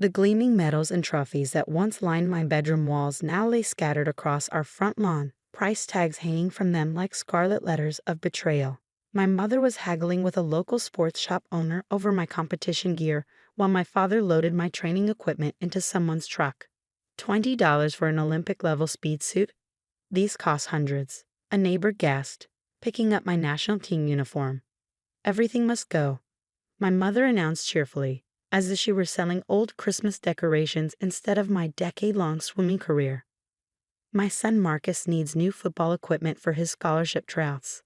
The gleaming medals and trophies that once lined my bedroom walls now lay scattered across our front lawn, price tags hanging from them like scarlet letters of betrayal. My mother was haggling with a local sports shop owner over my competition gear, while my father loaded my training equipment into someone's truck. $20 for an Olympic-level speed suit? These cost hundreds. A neighbor gasped, picking up my national team uniform. Everything must go, my mother announced cheerfully, as if she were selling old Christmas decorations instead of my decade-long swimming career. My son Marcus needs new football equipment for his scholarship tryouts.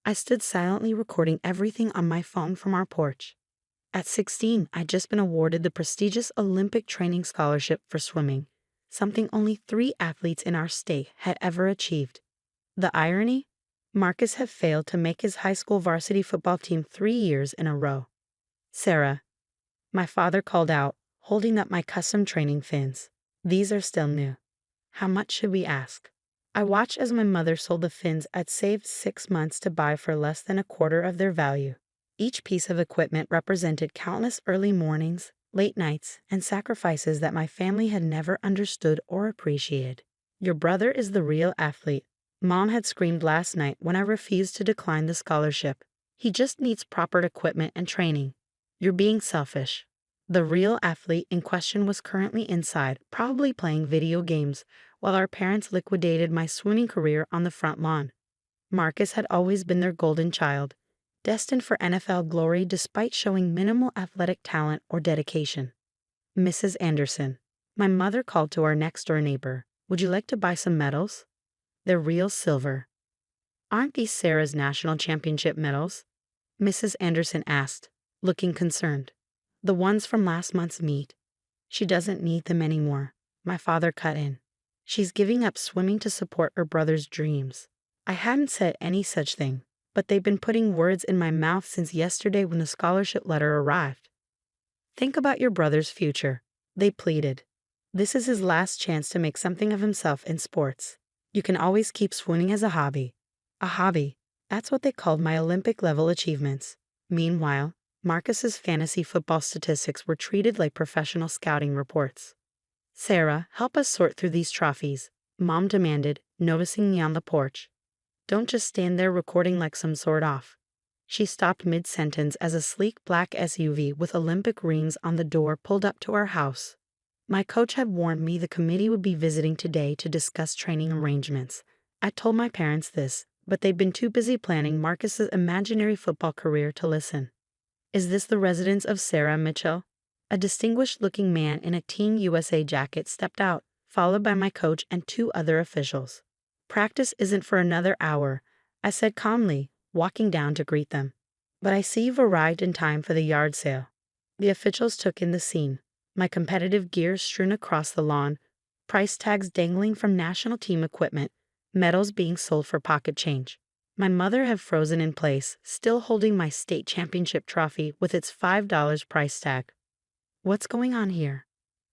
I stood silently recording everything on my phone from our porch. At 16, I'd just been awarded the prestigious Olympic training scholarship for swimming, something only 3 athletes in our state had ever achieved. The irony? Marcus had failed to make his high school varsity football team 3 years in a row. "Sarah," my father called out, holding up my custom training fins. "These are still new. How much should we ask?" I watched as my mother sold the fins I'd saved 6 months to buy for less than a quarter of their value. Each piece of equipment represented countless early mornings, late nights, and sacrifices that my family had never understood or appreciated. "Your brother is the real athlete," Mom had screamed last night when I refused to decline the scholarship. "He just needs proper equipment and training. You're being selfish." The real athlete in question was currently inside, probably playing video games, while our parents liquidated my swimming career on the front lawn. Marcus had always been their golden child, destined for NFL glory despite showing minimal athletic talent or dedication. "Mrs. Anderson," my mother called to our next-door neighbor, "would you like to buy some medals? They're real silver." "Aren't these Sarah's national championship medals?" Mrs. Anderson asked, looking concerned. "The ones from last month's meet." "She doesn't need them anymore," my father cut in. "She's giving up swimming to support her brother's dreams." I hadn't said any such thing, but they've been putting words in my mouth since yesterday when the scholarship letter arrived. "Think about your brother's future," they pleaded. "This is his last chance to make something of himself in sports. You can always keep swimming as a hobby." A hobby. That's what they called my Olympic-level achievements. Meanwhile, Marcus's fantasy football statistics were treated like professional scouting reports. "Sarah, help us sort through these trophies," Mom demanded, noticing me on the porch. "Don't just stand there recording like some sort off." She stopped mid-sentence as a sleek black SUV with Olympic rings on the door pulled up to our house. My coach had warned me the committee would be visiting today to discuss training arrangements. I told my parents this, but they'd been too busy planning Marcus's imaginary football career to listen. "Is this the residence of Sarah Mitchell?" A distinguished-looking man in a Team USA jacket stepped out, followed by my coach and 2 other officials. "Practice isn't for another hour," I said calmly, walking down to greet them. "But I see you've arrived in time for the yard sale." The officials took in the scene, my competitive gear strewn across the lawn, price tags dangling from national team equipment, medals being sold for pocket change. My mother had frozen in place, still holding my state championship trophy with its $5 price tag. "What's going on here?"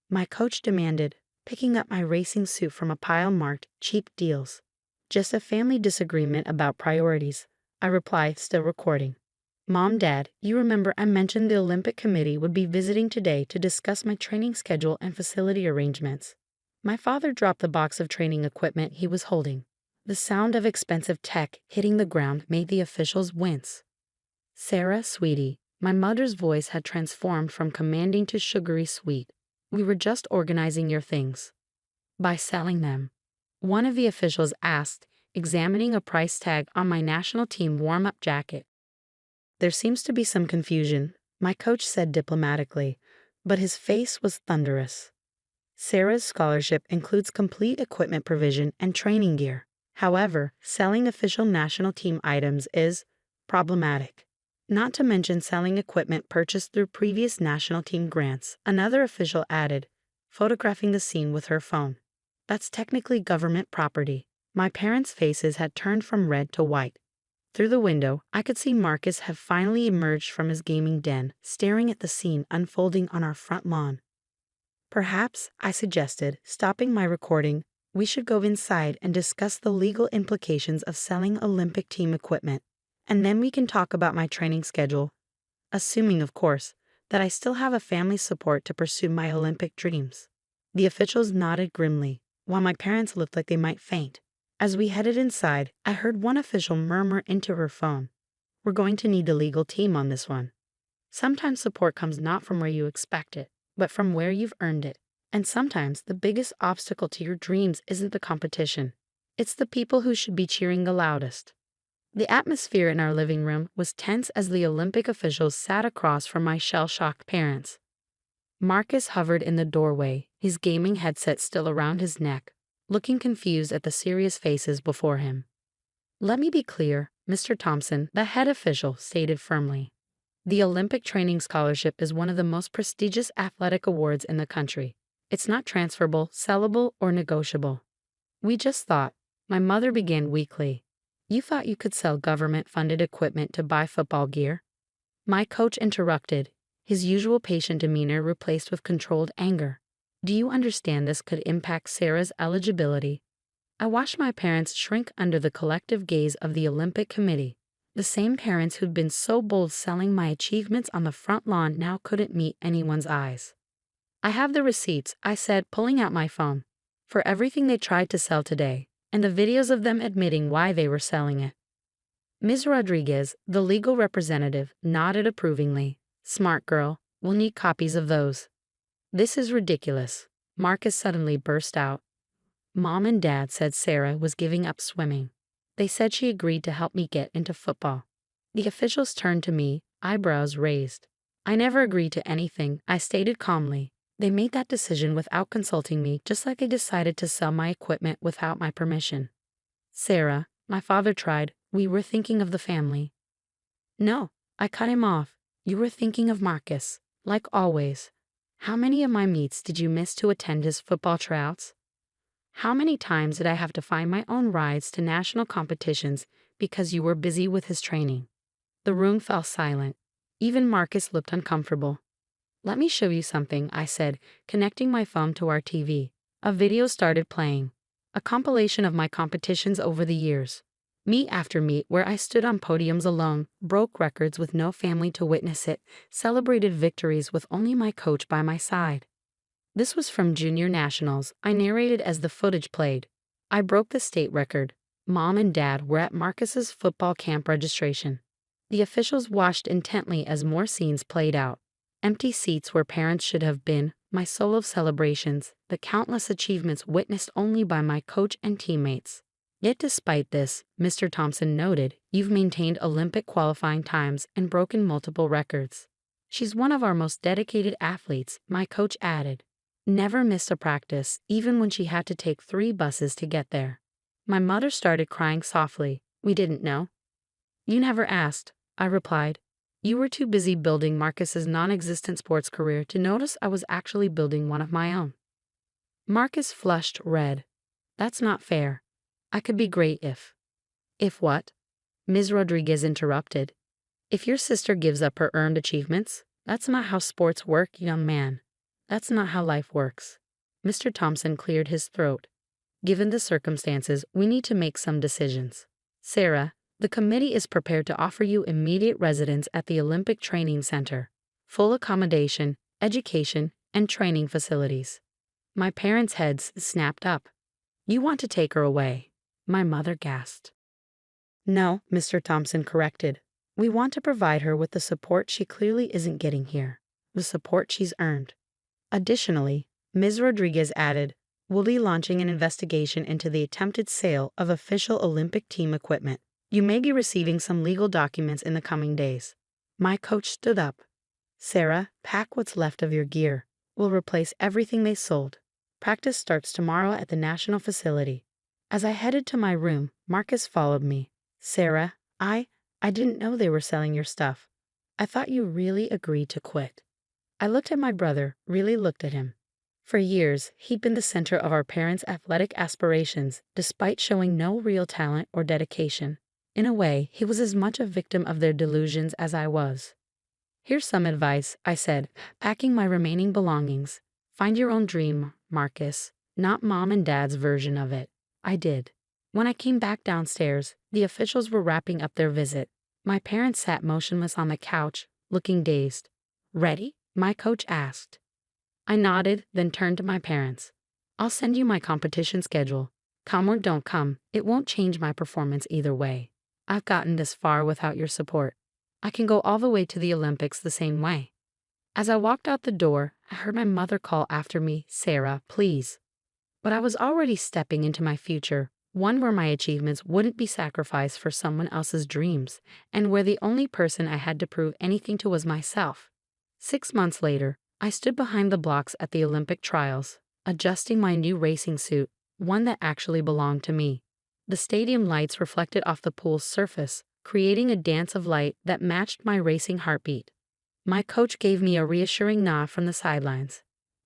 my coach demanded, picking up my racing suit from a pile marked "cheap deals." "Just a family disagreement about priorities," I replied, still recording. "Mom, Dad, you remember I mentioned the Olympic Committee would be visiting today to discuss my training schedule and facility arrangements." My father dropped the box of training equipment he was holding. The sound of expensive tech hitting the ground made the officials wince. "Sarah, sweetie," my mother's voice had transformed from commanding to sugary sweet. "We were just organizing your things." "By selling them?" one of the officials asked, examining a price tag on my national team warm-up jacket. "There seems to be some confusion," my coach said diplomatically, but his face was thunderous. "Sarah's scholarship includes complete equipment provision and training gear. However, selling official national team items is problematic. Not to mention selling equipment purchased through previous national team grants," another official added, photographing the scene with her phone. "That's technically government property." My parents' faces had turned from red to white. Through the window, I could see Marcus have finally emerged from his gaming den, staring at the scene unfolding on our front lawn. "Perhaps," I suggested, stopping my recording, "we should go inside and discuss the legal implications of selling Olympic team equipment, and then we can talk about my training schedule. Assuming, of course, that I still have a family support to pursue my Olympic dreams. The officials nodded grimly, while my parents looked like they might faint. As we headed inside, I heard one official murmur into her phone, "We're going to need a legal team on this one." Sometimes support comes not from where you expect it, but from where you've earned it. And sometimes the biggest obstacle to your dreams isn't the competition. It's the people who should be cheering the loudest. The atmosphere in our living room was tense as the Olympic officials sat across from my shell-shocked parents. Marcus hovered in the doorway, his gaming headset still around his neck, looking confused at the serious faces before him. "Let me be clear, Mr. Thompson," the head official stated firmly. "The Olympic Training Scholarship is one of the most prestigious athletic awards in the country. It's not transferable, sellable, or negotiable." "We just thought," my mother began weakly. "You thought you could sell government-funded equipment to buy football gear?" My coach interrupted, his usual patient demeanor replaced with controlled anger. "Do you understand this could impact Sarah's eligibility?" I watched my parents shrink under the collective gaze of the Olympic Committee. The same parents who'd been so bold selling my achievements on the front lawn now couldn't meet anyone's eyes. "I have the receipts," I said, pulling out my phone, "for everything they tried to sell today, and the videos of them admitting why they were selling it." Ms. Rodriguez, the legal representative, nodded approvingly. "Smart girl, we'll need copies of those." "This is ridiculous," Marcus suddenly burst out. "Mom and Dad said Sarah was giving up swimming. They said she agreed to help me get into football." The officials turned to me, eyebrows raised. "I never agreed to anything," I stated calmly. "They made that decision without consulting me, just like they decided to sell my equipment without my permission." "Sarah," my father tried, "we were thinking of the family." "No," I cut him off. "You were thinking of Marcus, like always. How many of my meets did you miss to attend his football tryouts? How many times did I have to find my own rides to national competitions because you were busy with his training?" The room fell silent. Even Marcus looked uncomfortable. "Let me show you something," I said, connecting my phone to our TV. A video started playing. A compilation of my competitions over the years. Meet after meet where I stood on podiums alone, broke records with no family to witness it, celebrated victories with only my coach by my side. This was from Junior Nationals, I narrated as the footage played. I broke the state record. Mom and Dad were at Marcus's football camp registration. The officials watched intently as more scenes played out. Empty seats where parents should have been, my solo celebrations, the countless achievements witnessed only by my coach and teammates. Yet despite this, Mr. Thompson noted, "You've maintained Olympic qualifying times and broken multiple records." "She's one of our most dedicated athletes," my coach added. "Never missed a practice, even when she had to take 3 buses to get there." My mother started crying softly. "We didn't know." "You never asked," I replied. "You were too busy building Marcus's non-existent sports career to notice I was actually building one of my own." Marcus flushed red. "That's not fair. I could be great if—" "If what?" Ms. Rodriguez interrupted. "If your sister gives up her earned achievements, that's not how sports work, young man. That's not how life works." Mr. Thompson cleared his throat. "Given the circumstances, we need to make some decisions. Sarah, the committee is prepared to offer you immediate residence at the Olympic Training Center, full accommodation, education, and training facilities." My parents' heads snapped up. "You want to take her away?" My mother gasped. "No," Mr. Thompson corrected. "We want to provide her with the support she clearly isn't getting here, the support she's earned." Additionally, Ms. Rodriguez added, "We'll be launching an investigation into the attempted sale of official Olympic team equipment. You may be receiving some legal documents in the coming days." My coach stood up. "Sarah, pack what's left of your gear. We'll replace everything they sold. Practice starts tomorrow at the national facility." As I headed to my room, Marcus followed me. "Sarah, I didn't know they were selling your stuff. I thought you really agreed to quit." I looked at my brother, really looked at him. For years, he'd been the center of our parents' athletic aspirations, despite showing no real talent or dedication. In a way, he was as much a victim of their delusions as I was. "Here's some advice," I said, packing my remaining belongings. "Find your own dream, Marcus, not Mom and Dad's version of it." I did. When I came back downstairs, the officials were wrapping up their visit. My parents sat motionless on the couch, looking dazed. "Ready?" my coach asked. I nodded, then turned to my parents. I'll send you my competition schedule. Come or don't come, it won't change my performance either way. I've gotten this far without your support. I can go all the way to the Olympics the same way. As I walked out the door, I heard my mother call after me, Sarah, please. But I was already stepping into my future, one where my achievements wouldn't be sacrificed for someone else's dreams, and where the only person I had to prove anything to was myself. 6 months later, I stood behind the blocks at the Olympic trials, adjusting my new racing suit, one that actually belonged to me. The stadium lights reflected off the pool's surface, creating a dance of light that matched my racing heartbeat. My coach gave me a reassuring nod from the sidelines.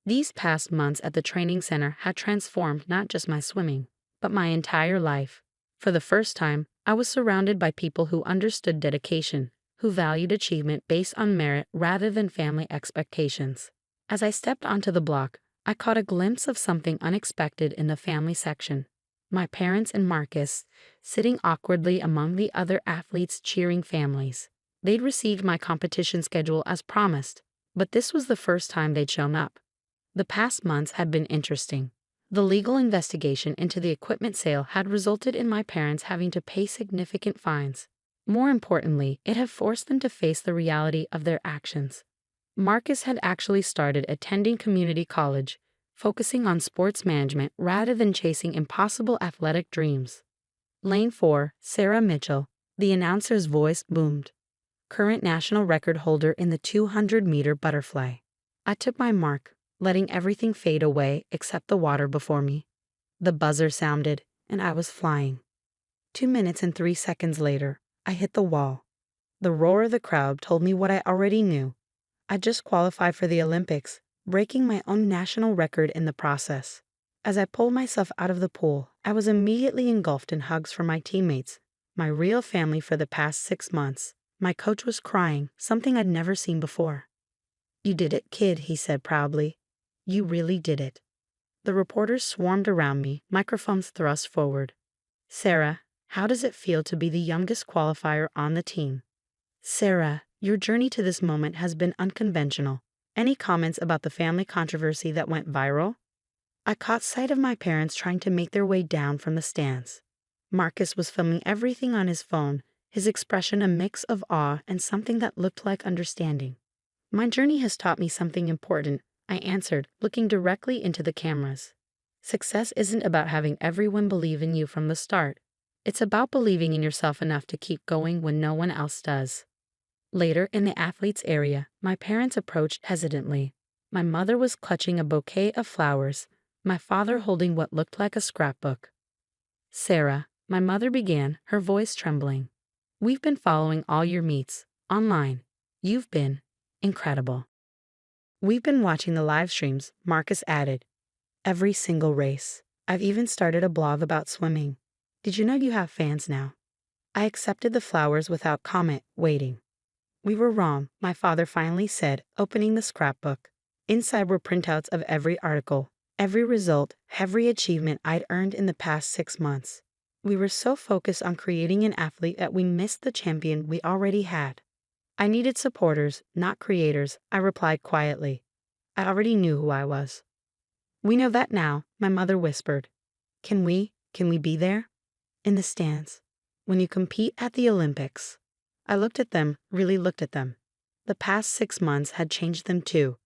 These past months at the training center had transformed not just my swimming, but my entire life. For the first time, I was surrounded by people who understood dedication, who valued achievement based on merit rather than family expectations. As I stepped onto the block, I caught a glimpse of something unexpected in the family section. My parents and Marcus, sitting awkwardly among the other athletes' cheering families. They'd received my competition schedule as promised, but this was the first time they'd shown up. The past months had been interesting. The legal investigation into the equipment sale had resulted in my parents having to pay significant fines. More importantly, it had forced them to face the reality of their actions. Marcus had actually started attending community college, focusing on sports management rather than chasing impossible athletic dreams. Lane 4, Sarah Mitchell, the announcer's voice boomed. Current national record holder in the 200-meter butterfly. I took my mark, letting everything fade away except the water before me. The buzzer sounded, and I was flying. 2 minutes and 3 seconds later, I hit the wall. The roar of the crowd told me what I already knew. I just qualified for the Olympics, breaking my own national record in the process. As I pulled myself out of the pool, I was immediately engulfed in hugs from my teammates, my real family for the past 6 months. My coach was crying, something I'd never seen before. You did it, kid, he said proudly. You really did it. The reporters swarmed around me, microphones thrust forward. Sarah, how does it feel to be the youngest qualifier on the team? Sarah, your journey to this moment has been unconventional. Any comments about the family controversy that went viral? I caught sight of my parents trying to make their way down from the stands. Marcus was filming everything on his phone, his expression a mix of awe and something that looked like understanding. My journey has taught me something important, I answered, looking directly into the cameras. Success isn't about having everyone believe in you from the start. It's about believing in yourself enough to keep going when no one else does. Later, in the athletes' area, my parents approached hesitantly. My mother was clutching a bouquet of flowers, my father holding what looked like a scrapbook. Sarah, my mother began, her voice trembling. We've been following all your meets, online. You've been incredible. We've been watching the live streams, Marcus added. Every single race. I've even started a blog about swimming. Did you know you have fans now? I accepted the flowers without comment, waiting. We were wrong, my father finally said, opening the scrapbook. Inside were printouts of every article, every result, every achievement I'd earned in the past 6 months. We were so focused on creating an athlete that we missed the champion we already had. I needed supporters, not creators, I replied quietly. I already knew who I was. We know that now, my mother whispered. Can we be there? In the stands. When you compete at the Olympics. I looked at them, really looked at them. The past 6 months had changed them too.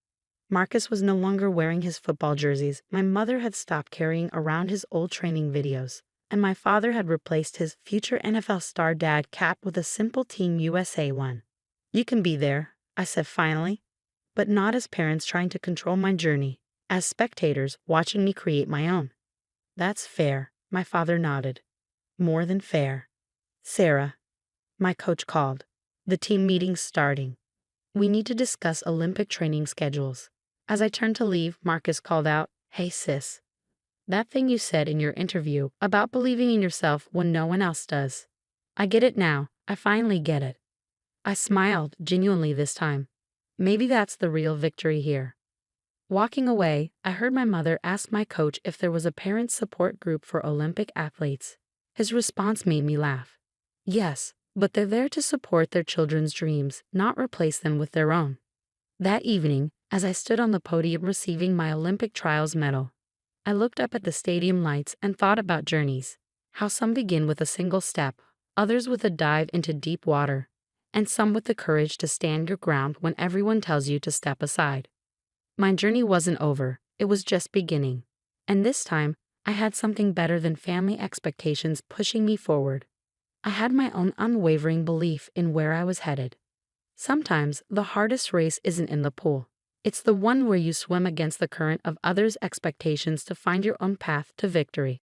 Marcus was no longer wearing his football jerseys, my mother had stopped carrying around his old training videos, and my father had replaced his future NFL star dad cap with a simple Team USA one. You can be there, I said finally, but not as parents trying to control my journey, as spectators watching me create my own. That's fair, my father nodded. More than fair. Sarah, my coach called. The team meeting's starting. We need to discuss Olympic training schedules. As I turned to leave, Marcus called out, Hey sis. That thing you said in your interview about believing in yourself when no one else does. I get it now, I finally get it. I smiled, genuinely this time. Maybe that's the real victory here. Walking away, I heard my mother ask my coach if there was a parent support group for Olympic athletes. His response made me laugh. Yes, but they're there to support their children's dreams, not replace them with their own. That evening, as I stood on the podium receiving my Olympic trials medal, I looked up at the stadium lights and thought about journeys. How some begin with a single step, others with a dive into deep water, and some with the courage to stand your ground when everyone tells you to step aside. My journey wasn't over, it was just beginning. And this time, I had something better than family expectations pushing me forward. I had my own unwavering belief in where I was headed. Sometimes the hardest race isn't in the pool. It's the one where you swim against the current of others' expectations to find your own path to victory.